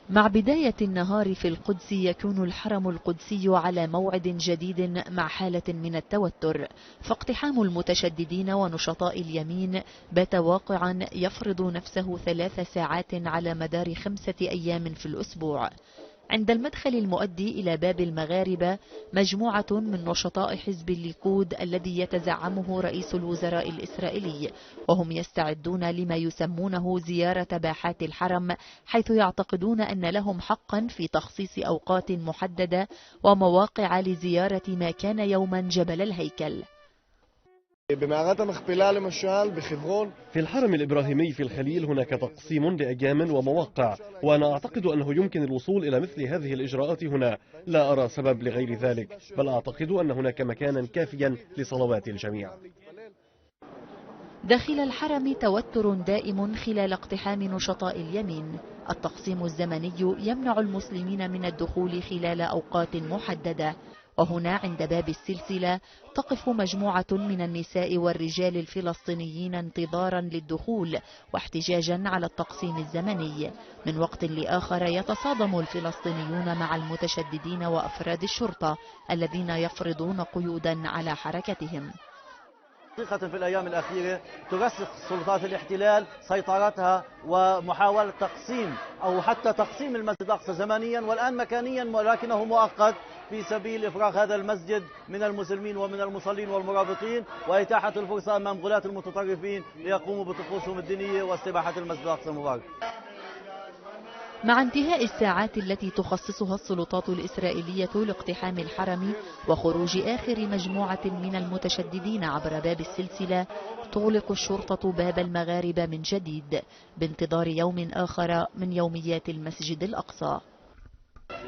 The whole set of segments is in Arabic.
مع بداية النهار في القدس يكون الحرم القدسي على موعد جديد مع حالة من التوتر، فاقتحام المتشددين ونشطاء اليمين بات واقعا يفرض نفسه 3 ساعات على مدار 5 أيام في الأسبوع. عند المدخل المؤدي إلى باب المغاربة مجموعة من نشطاء حزب الليكود الذي يتزعمه رئيس الوزراء الإسرائيلي، وهم يستعدون لما يسمونه زيارة باحات الحرم، حيث يعتقدون أن لهم حقا في تخصيص أوقات محددة ومواقع لزيارة ما كان يوما جبل الهيكل. במערת המכפלה למשל בחברון. في الحرم الإبراهيمي في الخليل هناك تقسيم لأيام ومواقع، وأنا أعتقد أنه يمكن الوصول إلى مثل هذه الإجراءات هنا. لا أرى سبب لغير ذلك، بل أعتقد أن هناك مكانا كافيا لصلوات الجميع. داخل الحرم توتر دائم خلال اقتحام نشطاء اليمين. التقسيم الزمني يمنع المسلمين من الدخول خلال أوقات محددة، وهنا عند باب السلسلة تقف مجموعة من النساء والرجال الفلسطينيين انتظارا للدخول واحتجاجا على التقسيم الزمني. من وقت لآخر يتصادم الفلسطينيون مع المتشددين وأفراد الشرطة الذين يفرضون قيودا على حركتهم. حقيقة في الأيام الأخيرة ترسخ سلطات الاحتلال سيطرتها ومحاولة تقسيم أو حتى تقسيم المسجد الأقصى زمنيا والآن مكانيا، ولكنه مؤقت في سبيل إفراغ هذا المسجد من المسلمين ومن المصلين والمرابطين، وإتاحة الفرصة أمام غلاة المتطرفين ليقوموا بطقوسهم الدينية واستباحة المسجد الأقصى المبارك. مع انتهاء الساعات التي تخصصها السلطات الإسرائيلية لاقتحام الحرم وخروج آخر مجموعة من المتشددين عبر باب السلسلة، تغلق الشرطة باب المغاربة من جديد بانتظار يوم آخر من يوميات المسجد الأقصى.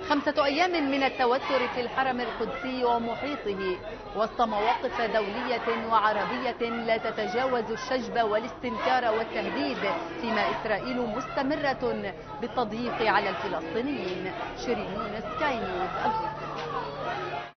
5 أيام من التوتر في الحرم القدسي ومحيطه وسط مواقف دولية وعربية لا تتجاوز الشجب والاستنكار والتهديد، فيما إسرائيل مستمرة بالتضييق على الفلسطينيين. شيرين يونس، سكاي نيوز.